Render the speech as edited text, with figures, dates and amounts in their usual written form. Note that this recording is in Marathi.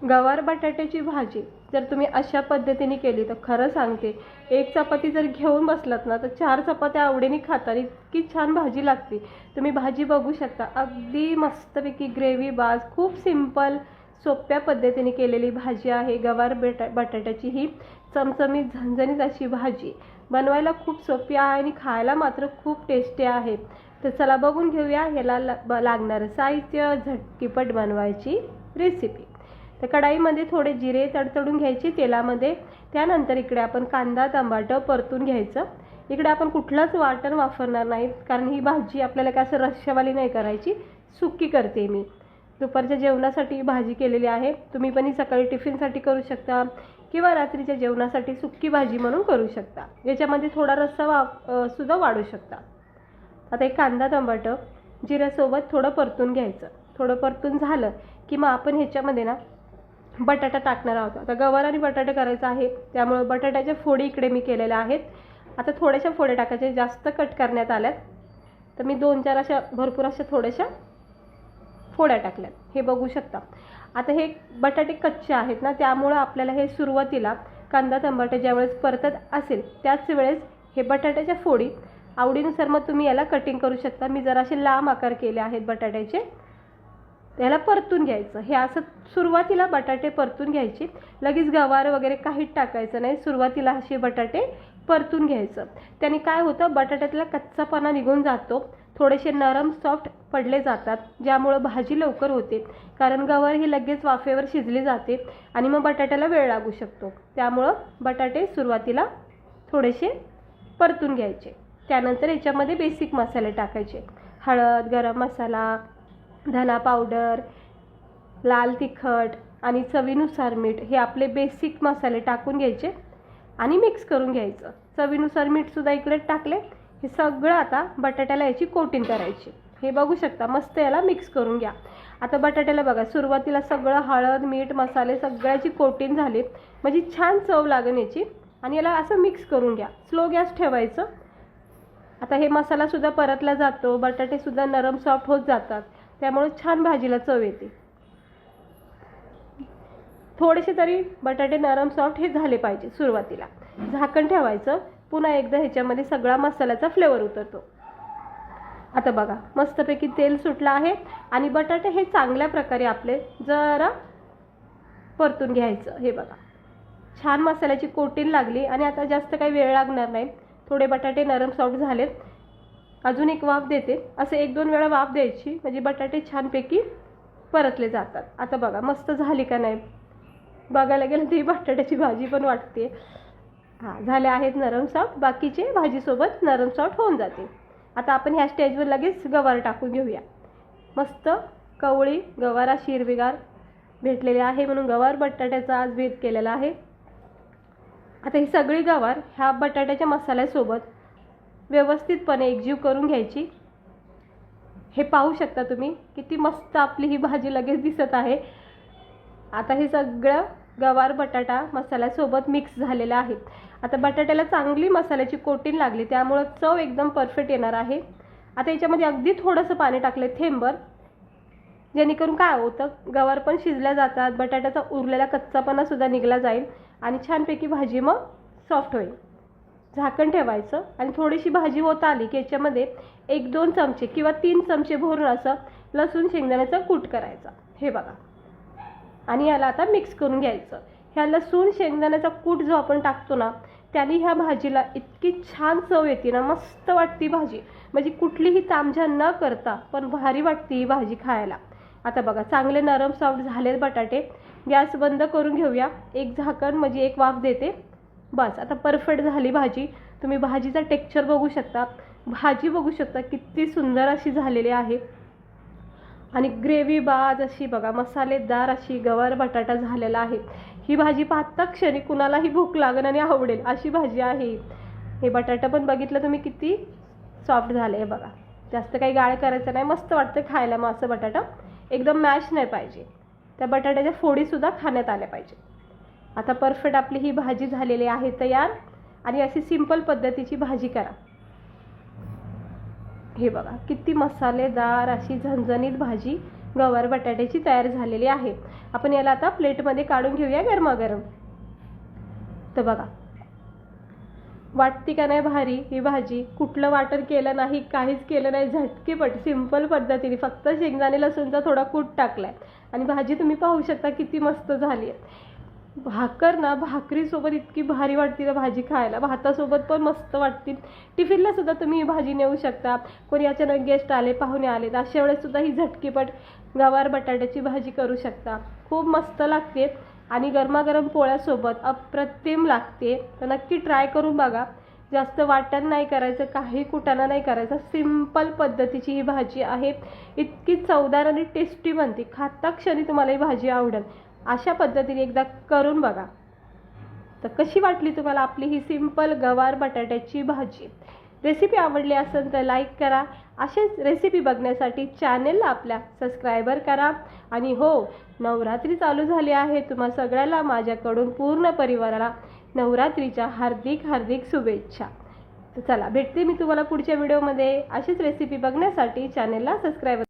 गवार बटाट्याची भाजी जर तुम्ही अशा पद्धतीने केली तर खरं सांगते, एक चपाती जर घेऊन बसलात ना तर 4 चपात्या आवडीने खाता. इतकी छान भाजी लागते. तुम्ही भाजी बघू शकता, अगदी मस्तपैकी ग्रेव्ही बाज, खूप सिंपल सोप्या पद्धतीने केलेली भाजी आहे. गवार बटाट्याची ही चमचमीत झणझणीत अशी भाजी बनवायला खूप सोपी आहे आणि खायला मात्र खूप टेस्टी आहे. तर चला बघून घेऊया ह्याला लागणारं साहित्य, झटकीपट बनवायची रेसिपी. तर कढाईमध्ये थोडे जिरे तडतडून घ्यायचे तेलामध्ये. त्यानंतर इकडे आपण कांदा टमाटर परतून घ्यायचं. इकडे आपण कुठलंच वाटण वापरणार नाहीत, कारण ही भाजी आपल्याला काय असं रश्श्यावाली नाही करायची, सुकी करते मी. दुपारच्या जेवणासाठी भाजी केलेली आहे. तुम्ही पण ही सकाळी टिफिनसाठी करू शकता किंवा रात्रीच्या जेवणासाठी सुकी भाजी म्हणून करू शकता. याच्यामध्ये थोडा रस्सा सुद्धा वाढू शकता. आता एक कांदा टमाटर जिऱ्यासोबत थोडं परतून घ्यायचं. थोडं परतून झालं की मग आपण ह्याच्यामध्ये ना बटाटा टाकणार आहोत. आता गवार आणि बटाटा करायचा आहे, त्यामुळे बटाट्याच्या फोडी इकडे मी केलेल्या आहेत. आता थोड्याशा फोड्या टाकायच्या, जास्त कट करण्यात आल्यात. तर मी 2-4 अशा भरपूर अशा थोड्याशा फोड्या टाकल्यात, हे बघू शकता. आता हे बटाटे कच्चे आहेत ना, त्यामुळं आपल्याला हे सुरुवातीला कांदा टमाटर ज्यावेळेस परतत असेल त्याच वेळेस हे बटाट्याच्या फोडी आवडीनुसार मग तुम्ही याला कटिंग करू शकता. मी जराशे लांब आकार केले आहेत बटाट्याचे. त्याला परतून घ्यायचं. हे असं सुरुवातीला बटाटे परतून घ्यायचे, लगेच गवार वगैरे काहीच टाकायचं नाही. सुरुवातीला असे बटाटे परतून घ्यायचं. त्याने काय होतं, बटाट्यातला कच्चापणा निघून जातो, थोडेसे नरम सॉफ्ट पडले जातात, ज्यामुळं भाजी लवकर होते. कारण गवार ही लगेच वाफेवर शिजली जाते आणि मग बटाट्याला वेळ लागू शकतो. त्यामुळं बटाटे सुरुवातीला थोडेसे परतून घ्यायचे. त्यानंतर याच्यामध्ये बेसिक मसाले टाकायचे. हळद, गरम मसाला, धना पावडर, लाल तिखट आणि चवीनुसार मीठ, हे आपले बेसिक मसाले टाकून घ्यायचे आणि मिक्स करून घ्यायचं. चवीनुसार मीठसुद्धा इकडे टाकले. हे सगळं आता बटाट्याला याची कोटिंग करायची. हे बघू शकता, मस्त याला मिक्स करून घ्या. आता बटाट्याला बघा, सुरुवातीला सगळं हळद मीठ मसाले सगळ्याची कोटिंग झाली, म्हणजे छान चव लागेल याची. आणि याला असं मिक्स करून घ्या. स्लो गॅस ठेवायचं. आता हे मसालासुद्धा परतला जातो, बटाटेसुद्धा नरम सॉफ्ट होत जातात, त्यामुळे छान भाजीला चव येते. थोडेसे तरी बटाटे नरम सॉफ्ट हे झाले पाहिजे सुरुवातीला. झाकण ठेवायचं. पुन्हा एकदा ह्याच्यामध्ये सगळा मसाल्याचा फ्लेवर उतरतो. आता बघा, मस्तपैकी तेल सुटलं आहे आणि बटाटे हे चांगल्या प्रकारे आपले जरा परतून घ्यायचं. हे बघा, छान मसाल्याची कोटिंग लागली आणि आता जास्त काही वेळ लागणार नाही. थोडे बटाटे नरम सॉफ्ट झालेत. अजून एक वाफ देते. असं 1-2 वेळा वाफ द्यायची, म्हणजे बटाटे छानपैकी परतले जातात. आता बघा मस्त झाली का नाही, बघायला गेलं ती बटाट्याची भाजी पण वाटते. झाले आहेत नरम सॉफ्ट. बाकीचे भाजीसोबत नरम सॉफ्ट होऊन जाते. आता आपण ह्या स्टेजवर लगेच गवार टाकून घेऊया. मस्त कवळी गवार अशी हिरवीगार भेटलेली आहे, म्हणून गवार बटाट्याचा आज भेद केलेला आहे. आता ही सगळी गवार ह्या बटाट्याच्या मसाल्यासोबत व्यवस्थितपणे एकजीव करून घ्यायची. हे पाहू शकता तुम्ही, किती मस्त आपली ही भाजी लगेच दिसत आहे. आता हे सगळं गवार बटाटा मसाल्यासोबत मिक्स झालेलं आहे. आता बटाट्याला चांगली मसाल्याची कोटिंग लागली, त्यामुळं चव एकदम परफेक्ट येणार आहे. आता याच्यामध्ये अगदी थोडंसं पाणी टाकले, थेंबर, जेणेकरून काय होतं, गवार पण शिजल्या जातात, बटाट्याचा उरलेला कच्चापणासुद्धा निघला जाईल आणि छानपैकी भाजी मग सॉफ्ट होईल. झाकण ठेवायचं आणि थोडीशी भाजी होत आली की याच्यामध्ये 1-2 चमचे किंवा 3 चमचे भरून असं लसूण शेंगदाण्याचा कूट करायचा. हे बघा, आणि याला आता मिक्स करून घ्यायचं. ह्या लसूण शेंगदाण्याचा कूट जो आपण टाकतो ना, त्याने ह्या भाजीला इतकी छान चव येते ना, मस्त वाटती भाजी. म्हणजे कुठलीही तामझाम न करता पण भारी वाटते ही भाजी खायला. आता बघा, चांगले नरम सॉफ्ट झाले बटाटे. गॅस बंद करून घेऊया. एक झाकण म्हणजे एक वाफ देते, बस. आता परफेक्ट झाली भाजी. तुम्ही भाजीचा टेक्स्चर बघू शकता, भाजी बघू शकता किती सुंदर अशी झालेली आहे. आणि ग्रेव्ही बाज अशी बघा, मसालेदार अशी गवार बटाटा झालेला आहे. ही भाजी पाहता क्षणी कुणालाही भूक लागेल आणि आवडेल अशी भाजी आहे. हे बटाटा पण बघितलं तुम्ही किती सॉफ्ट झाले आहे बघा. जास्त काही गाळ करायचं नाही, मस्त वाटतं खायला. मग असं बटाटा एकदम मॅश नाही पाहिजे, त्या बटाट्याच्या फोडीसुद्धा खाण्यात आल्या पाहिजे. आता परफेक्ट आपली ही भाजी झालेली आहे तयार. आणि अशी सिंपल पद्धतीची भाजी करा. हे बघा, किती मसालेदार अशी झणझणीत भाजी गवार बटाट्याची तयार झालेली आहे. आपण याला आता प्लेटमध्ये काढून घेऊया गरमागरम. तर बघा, वाटती का नाही भारी ही भाजी? कुठलं वाटण केलं नाही, काहीच केलं नाही, झटकीपट सिंपल पद्धतीने फक्त शेंगदाणे लसूणचा थोडा कूट टाकलाय आणि भाजी तुम्ही पाहू शकता किती मस्त झाली आहे. भाकर ना भाकरीसोबत इतकी भारी वाटते ना भाजी खायला, भातासोबत पण मस्त वाटते. टिफिनला सुद्धा तुम्ही ही भाजी नेऊ शकता. कोणी अचानक गेस्ट आले, पाहुणे आले, तर अशा वेळेस सुद्धा ही झटकीपट गवार बटाट्याची भाजी करू शकता. खूप मस्त लागते आणि गरमागरम पोळ्यासोबत अप्रतिम लागते. तर नक्की ट्राय करून बघा. जास्त वाटण नाही करायचं, काही कुटाणा नाही करायचा, सिंपल पद्धतीची ही भाजी आहे. इतकी चवदार आणि टेस्टी बनते, खाता क्षणी तुम्हाला ही भाजी आवडेल. अशा पद्धतीने एकदा करून बघा. तर कशी वाटली तुम्हाला आपली ही सिंपल गवार बटाट्याची भाजी? रेसिपी आवडली असेल तर लाईक करा. अशाच रेसिपी बघण्यासाठी चॅनेलला आपल्या सबस्क्रायबर करा. आणि हो, नवरात्री चालू झाली आहे. तुम्हा सगळ्याला माझ्याकडून पूर्ण परिवाराला नवरात्रीच्या हार्दिक हार्दिक शुभेच्छा. तर चला, भेटते मी तुम्हाला पुढच्या व्हिडिओमध्ये. अशीच रेसिपी बघण्यासाठी चॅनेलला सबस्क्राईब